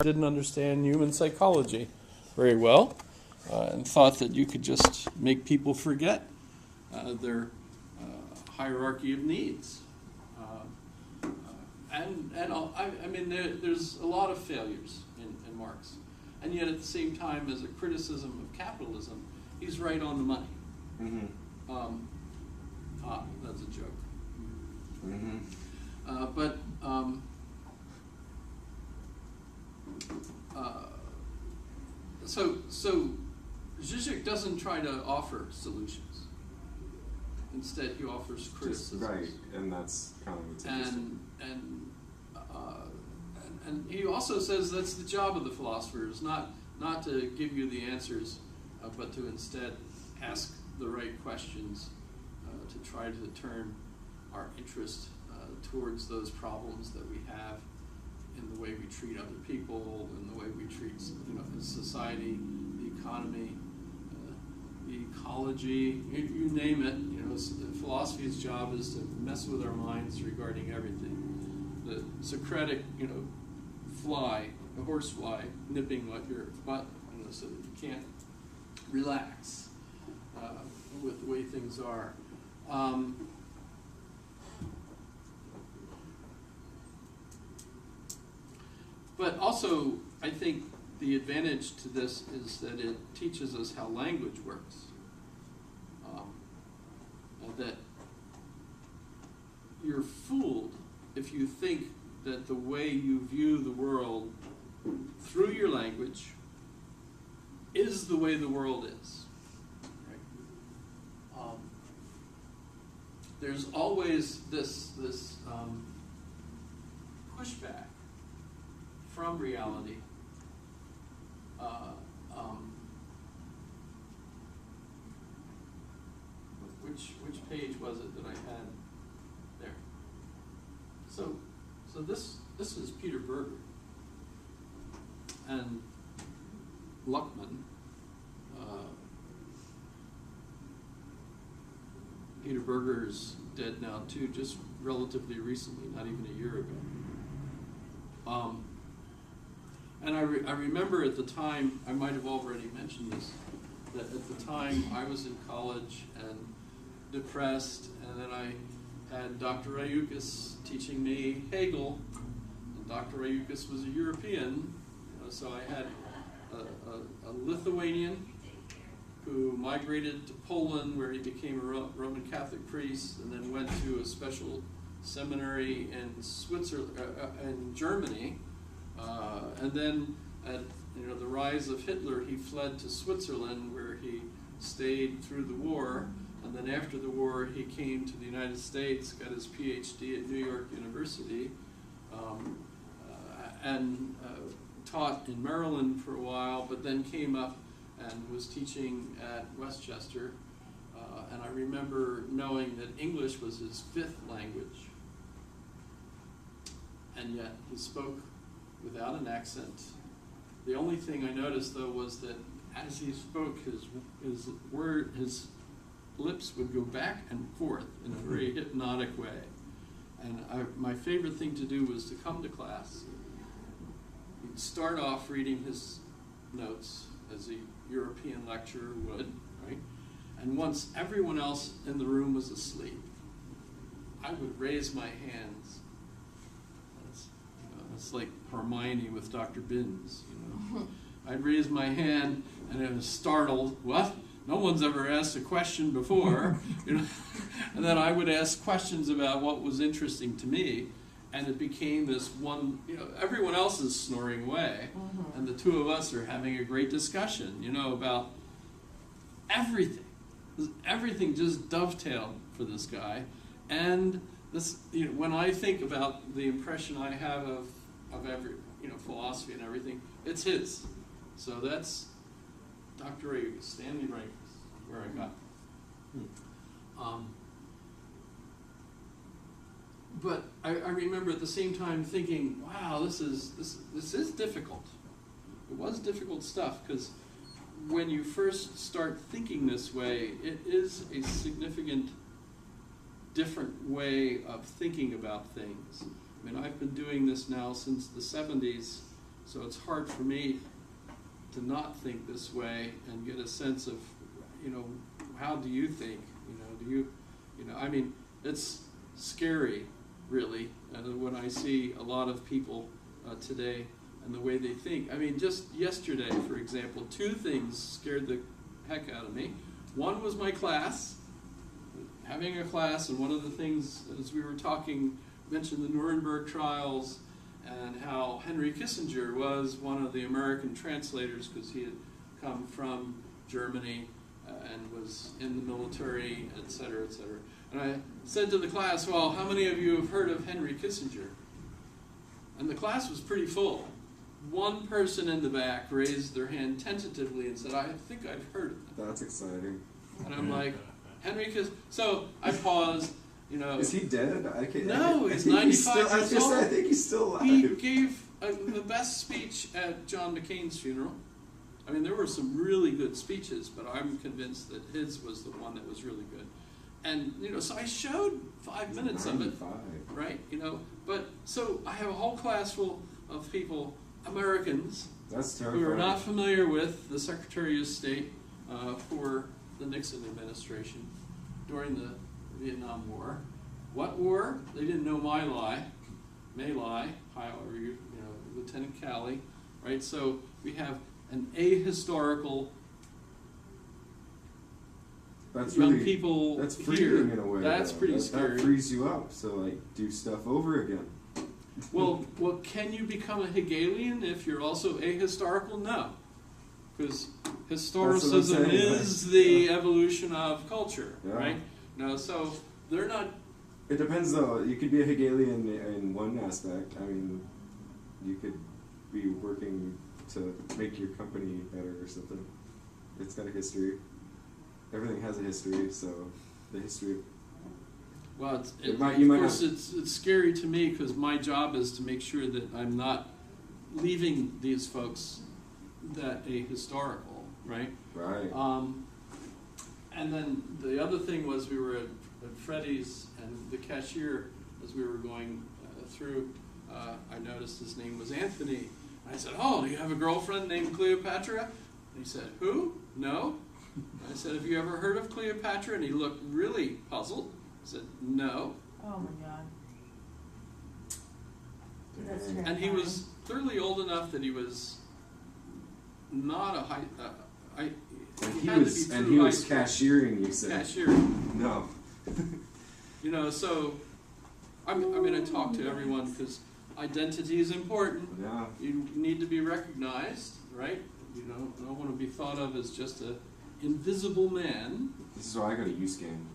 didn't understand human psychology very well, and thought that you could just make people forget their hierarchy of needs. I mean, there's a lot of failures in Marx, and yet at the same time, as a criticism of capitalism, he's right on the money. Mm-hmm. That's a joke. Mm-hmm. So Zizek doesn't try to offer solutions. Instead, he offers criticisms. Right, and that's kind of what's interesting. And he also says that's the job of the philosophers, not to give you the answers, but to instead ask the right questions, to try to turn our interest towards those problems that we have in the way we treat other people, in the way we treat, the society, the economy, the ecology, you name it. Philosophy's job is to mess with our minds regarding everything. The Socratic, fly, a horsefly, nipping at your butt, so that you can't relax with the way things are. But also, I think the advantage to this is that it teaches us how language works. That you're fooled if you think that the way you view the world through your language is the way the world is. Right? There's always this pushback from reality. Which page was it that I had there? So this is Peter Berger and Luckman. Peter Berger's dead now too, just relatively recently, not even a year ago. And I remember at the time, I might have already mentioned this, that at the time I was in college and depressed, and then I had Dr. Rayukas teaching me Hegel, and Dr. Rayukas was a European, so I had a Lithuanian who migrated to Poland, where he became a Roman Catholic priest, and then went to a special seminary in Switzerland, in Germany, and then at the rise of Hitler, he fled to Switzerland, where he stayed through the war. And then after the war, he came to the United States, got his PhD at New York University, and taught in Maryland for a while, but then came up and was teaching at Westchester. And I remember knowing that English was his fifth language. And yet he spoke without an accent. The only thing I noticed, though, was that as he spoke, his lips would go back and forth in a very hypnotic way. And my favorite thing to do was to come to class. He'd start off reading his notes, as a European lecturer would, right? And once everyone else in the room was asleep, I would raise my hands. It's like Hermione with Dr. Binns, I'd raise my hand, and it was startled. What? No one's ever asked a question before, And then I would ask questions about what was interesting to me, and it became this one. Everyone else is snoring away, and the two of us are having a great discussion, about everything. Everything just dovetailed for this guy, and this. When I think about the impression I have of every philosophy and everything, it's his. So that's Dr. Rayukas, Stanley Rayukas, where I got. But I remember at the same time thinking, wow, this is difficult. It was difficult stuff, because when you first start thinking this way, it is a significant different way of thinking about things. I mean, I've been doing this now since the 70s, So it's hard for me to not think this way and get a sense of, how do you think? I mean, it's scary, really, when I see a lot of people today and the way they think. I mean, just yesterday, for example, 2 things scared the heck out of me. One was my class, having a class, and one of the things, as we were talking, mentioned the Nuremberg trials and how Henry Kissinger was one of the American translators because he had come from Germany and was in the military, et cetera, et cetera. And I said to the class, well, how many of you have heard of Henry Kissinger? And the class was pretty full. One person in the back raised their hand tentatively and said, I think I've heard of him. That's exciting. And I'm like, Henry Kissinger. So I paused, Is he dead? No, he's 95 years old. I think he's still alive. He gave the best speech at John McCain's funeral. I mean, there were some really good speeches, but I'm convinced that his was the one that was really good. And, so I showed 5 minutes of it, right? But so I have a whole class full of people, Americans, That's terrifying. who are not familiar with the Secretary of State for the Nixon administration during the Vietnam War. What war? They didn't know My Lai, Lieutenant Calley, right? So we have an ahistorical young people That's here. freeing in a way. That's pretty scary. That frees you up. So do stuff over again. Well, can you become a Hegelian if you're also ahistorical? No, because historicism is the evolution of culture, right? No, so they're not. It depends, though. You could be a Hegelian in one aspect. I mean, you could be working to make your company better or something. It's got a history. Everything has a history, so the history. Well, it's scary to me because my job is to make sure that I'm not leaving these folks that ahistorical, right? Right. And then the other thing was we were at Freddy's, and the cashier, as we were going through, I noticed his name was Anthony. I said, oh, do you have a girlfriend named Cleopatra? And he said, who? No. I said, have you ever heard of Cleopatra? And he looked really puzzled. I said, no. Oh my God. That's Dang. And he was clearly old enough that he was not a high... And he was cashiering, you said. Cashiering. No. So I talk to everyone because identity is important. Yeah. You need to be recognized, right? You don't want to be thought of as just an invisible man. This is why I go to U-Scan.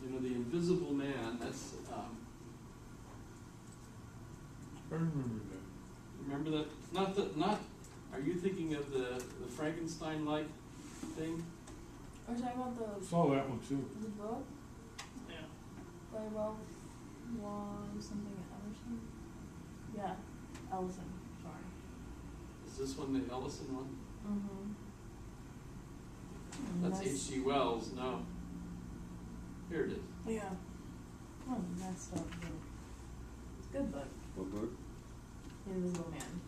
The invisible man, that's... I remember that. remember that? Are you thinking of the Frankenstein-like thing? Are you talking about the Saw that one too. book Yeah. by Ralph Waldo something Ellison? Yeah, Ellison. Sorry. Is this one the Ellison one? Mm-hmm. That's H.G. Wells, no. Here it is. Yeah. Oh, that's stuff. It's a good book. What book? The Invisible Man.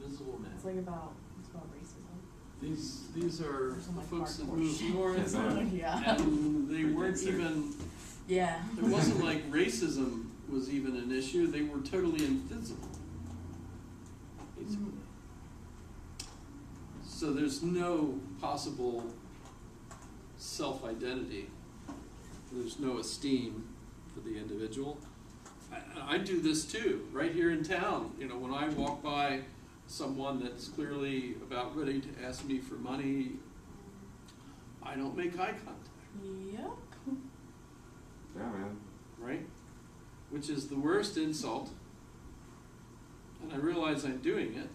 Invisible Man. It's about racism. These are Some, the like, folks that hardcore moved shit. north, Yeah. and they weren't even... Yeah. It wasn't like racism was even an issue. They were totally invisible. Mhm. So there's no possible self-identity. There's no esteem for the individual. I do this too, right here in town. When I walk by someone that's clearly about ready to ask me for money, I don't make eye contact. Yep. Yeah, man. Right? Which is the worst insult. And I realize I'm doing it.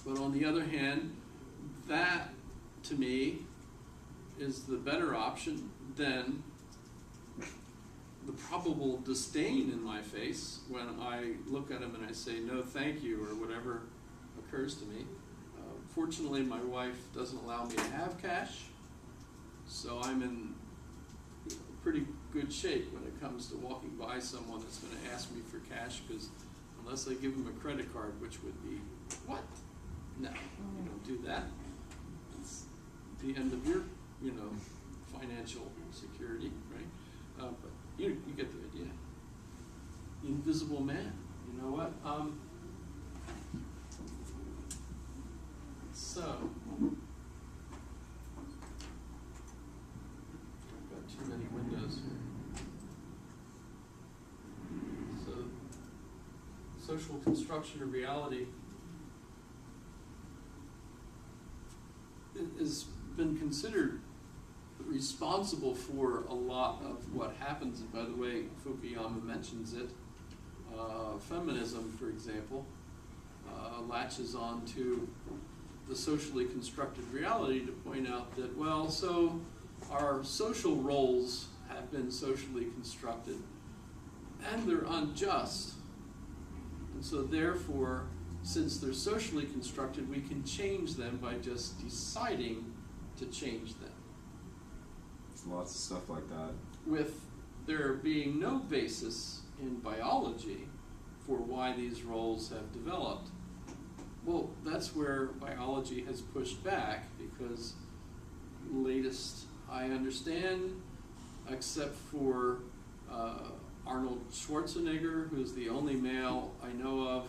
But on the other hand, that, to me, is the better option than the probable disdain in my face when I look at him and I say, no, thank you, or whatever occurs to me. Fortunately, my wife doesn't allow me to have cash, so I'm in pretty good shape when it comes to walking by someone that's going to ask me for cash, because unless I give them a credit card, which would be, what? No, you don't do that. It's the end of your, financial security, right? But you get the idea. Invisible man, you know what? So, I've got too many windows here. So, social construction of reality has been considered responsible for a lot of what happens. And by the way, Fukuyama mentions it. Feminism, for example, latches on to the socially constructed reality to point out that, well, so our social roles have been socially constructed and they're unjust. And so therefore, since they're socially constructed, we can change them by just deciding to change them. There's lots of stuff like that. With there being no basis in biology for why these roles have developed. Well, that's where biology has pushed back, because latest I understand, except for Arnold Schwarzenegger, who's the only male I know of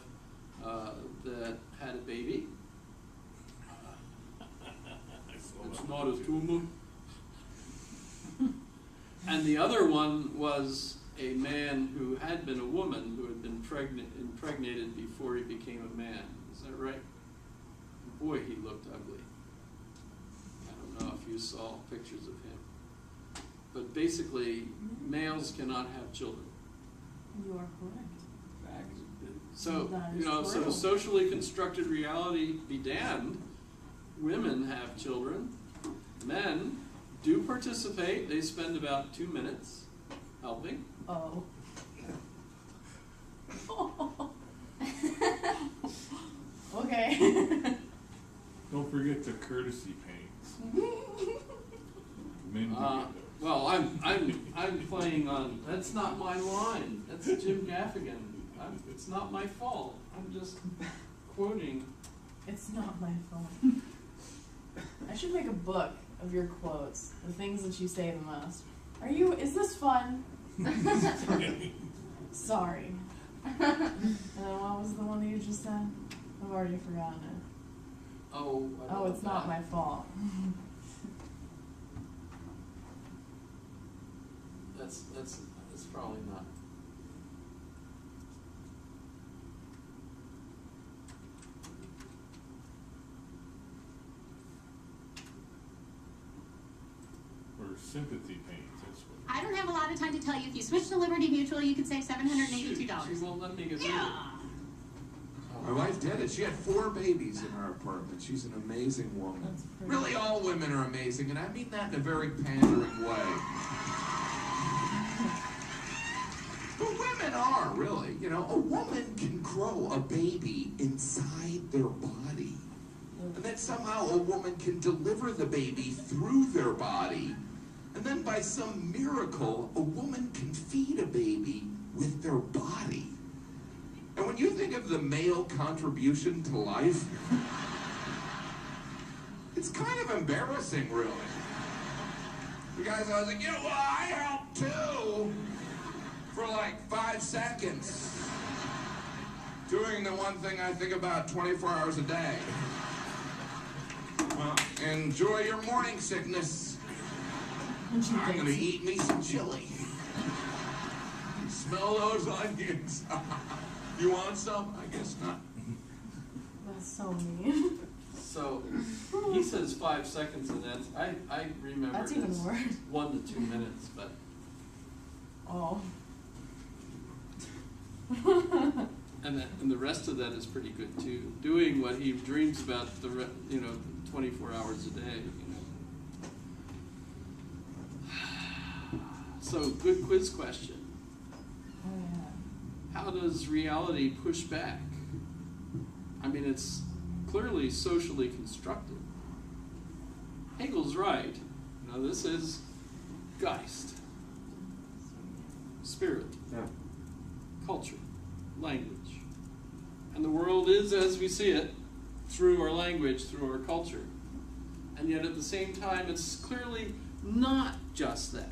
that had a baby. It's not a tumor. And the other one was a man who had been a woman who had been impregnated before he became a man. Is that right? Boy, he looked ugly. I don't know if you saw pictures of him. But basically, males cannot have children. You are correct. So, That is so true. socially constructed reality be damned. Women have children. Men do participate. They spend about 2 minutes helping. Oh. Okay. Don't forget the courtesy paints. Men do those. Well, I'm playing on. That's not my line. That's Jim Gaffigan. It's not my fault. I'm just quoting. It's not my fault. I should make a book of your quotes, the things that you say the most. Is this fun? Sorry. And then what was the one that you just said? I've already forgotten it. Oh, I Oh, love it's not that. my fault. That's probably not. Or sympathy paints, that's what. I don't have a lot of time to tell you. If you switch to Liberty Mutual, you could save She $782. won't let me get rid of it. Yeah. My wife did it. She had 4 babies in her apartment. She's an amazing woman. That's pretty Really, all women are amazing, and I mean that in a very pandering way. But women are, really. A woman can grow a baby inside their body. And then somehow a woman can deliver the baby through their body. And then by some miracle, a woman can feed a baby with their body. And when you think of the male contribution to life, it's kind of embarrassing, really. You guys always like, I helped too, for like 5 seconds, doing the one thing I think about 24 hours a day. Well, enjoy your morning sickness. I'm gonna eat me some chili. Smell those onions. You want some? I guess not. That's so mean. So he says 5 seconds, and I remember That's even it's worse. 1 to 2 minutes, but Oh. and the rest of that is pretty good too. Doing what he dreams about 24 hours a day. So good quiz question. Oh yeah. How does reality push back? I mean, it's clearly socially constructed. Hegel's right. This is Geist. Spirit, Yeah. culture, language, And the world is as we see it through our language, through our culture. And yet at the same time, it's clearly not just that.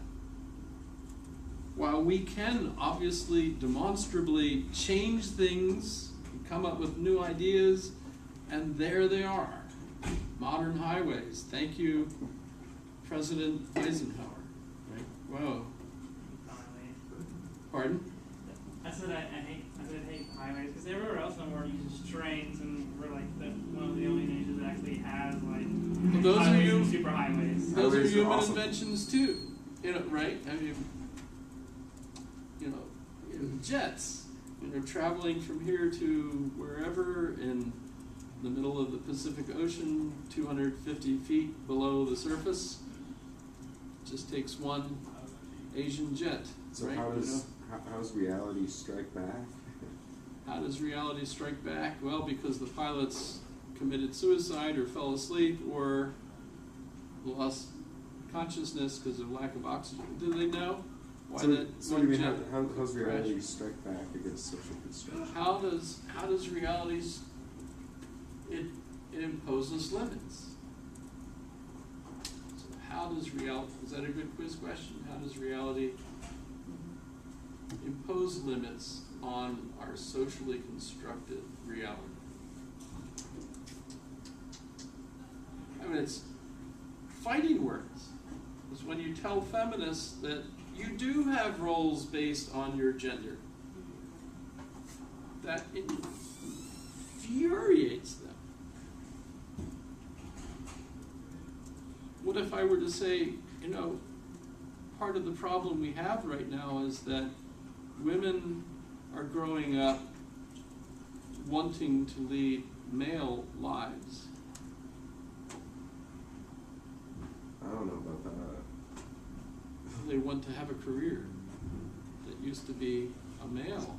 While we can obviously demonstrably change things, come up with new ideas, and there they are. Modern highways. Thank you, President Eisenhower. Right? Whoa. Pardon? I said I hate highways because everywhere else in the world uses trains, and we're like one of the only nations that actually has like Those are highways you- and super highways. Those are Highways are human awesome. inventions too. Right? I mean, jets. Traveling from here to wherever in the middle of the Pacific Ocean, 250 feet below the surface. Just takes one Asian jet. So right? how's reality strike back? How does reality strike back? Well, because the pilots committed suicide or fell asleep or lost consciousness because of lack of oxygen. Do they know why So that what do one you mean, jet how's reality crashed? strike back against social construction? How does reality it imposes limits? So how does reality, is that a good quiz question? How does reality impose limits on our socially constructed reality? I mean, it's fighting words. It's when you tell feminists that you do have roles based on your gender. That infuriates them. What if I were to say, part of the problem we have right now is that women are growing up wanting to lead male lives. I don't know about that. They want to have a career that used to be a male.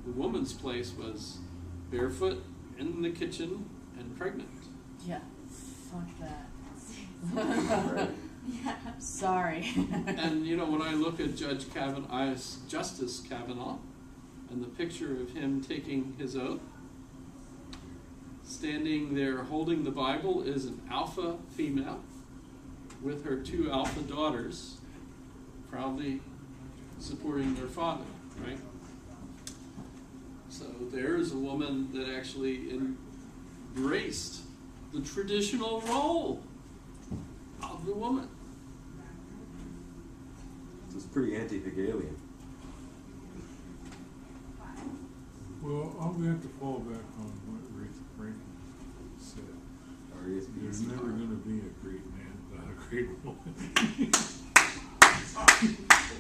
The woman's place was barefoot, in the kitchen, and pregnant. Yeah. Fuck that. Right. Yeah. Sorry. And when I look at Justice Kavanaugh, and the picture of him taking his oath, standing there holding the Bible is an alpha female with her 2 alpha daughters, proudly supporting their father, right? So there's a woman that actually embraced the traditional role of the woman. So it's pretty anti-Hegelian. Well, I'm gonna have to fall back on what Frank said. There's never gonna be a great man without a great woman.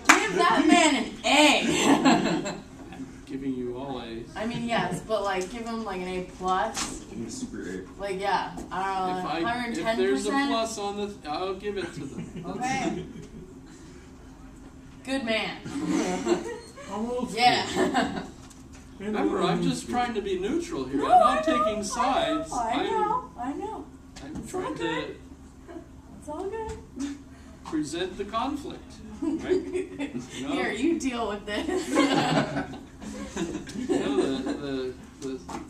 Give that man an A. I'm giving you all A's. I mean, yes, but give him an A plus. Super A. Yeah, I don't know, If there's a 110%. plus on I'll give it to them. Okay. Good man. I'm old school. Yeah. Remember, I'm just trying to be neutral here. No, I'm not I know, taking sides. I know. I'm It's trying to okay. It's all good. present the conflict, right? Here, you deal with this.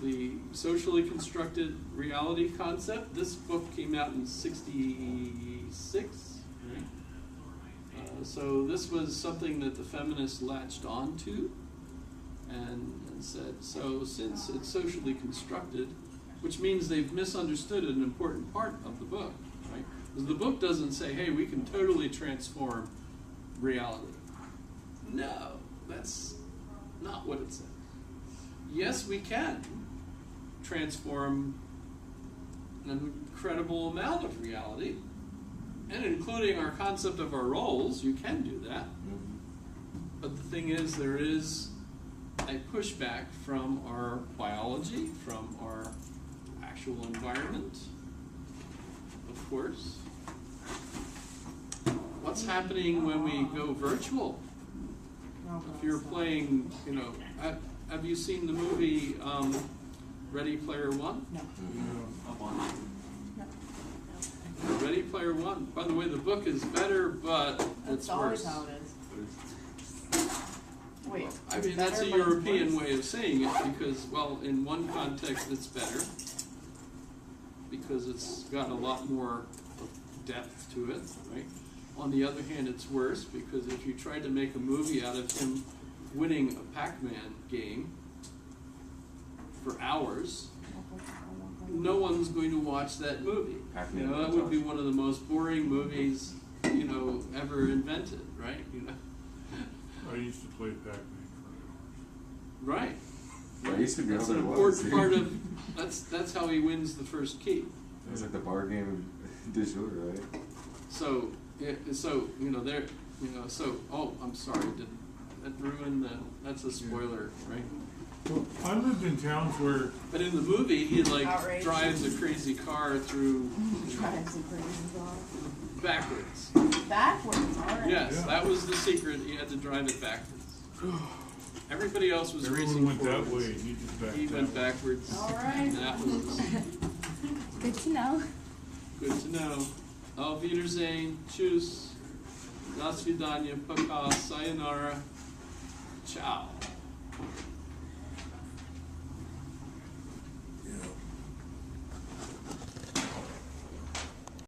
The socially constructed reality concept. This book came out in '66, right? So this was something that the feminists latched onto and said, so since it's socially constructed, which means they've misunderstood an important part of the book, right? Because the book doesn't say, hey, we can totally transform reality. No, that's not what it says. Yes, we can transform an incredible amount of reality, and including our concept of our roles, you can do that. But the thing is, there is a pushback from our biology, from our actual environment, of course. What's happening when we go virtual? If you're playing, have you seen the movie Ready Player One? No. Ready Player One. By the way, the book is better, but That's it's always worse. how it is. Wait. I mean, better, that's a but it's European worse? way of saying it because, well, in one context it's better because it's got a lot more depth to it, right? On the other hand, it's worse because if you tried to make a movie out of him winning a Pac-Man game for hours, no one's going to watch that movie. Pac-Man You know, that would be one of the most boring movies, you know, ever invented, right? You know, I used to play Pac-Man for right. I used to be That's able an to important watch. part of, that's how he wins the first key. It was like the bar game du jour, right? So, you know, there, you know, so, oh, I'm sorry, did that ruin the, that's a spoiler, right? Well, I lived in towns where But in the movie, he like Outrage. drives a crazy car through Drives a crazy car. backwards. Backwards, alright. Yes, Yeah. that was the secret, he had to drive it backwards. Everybody else was everyone racing went that forwards. way, and he just backed He that went way. backwards. Alright. And that was Good to know. good to know. Auf Wiedersehen, tschüss, do svidaniya, papa, sayonara, ciao.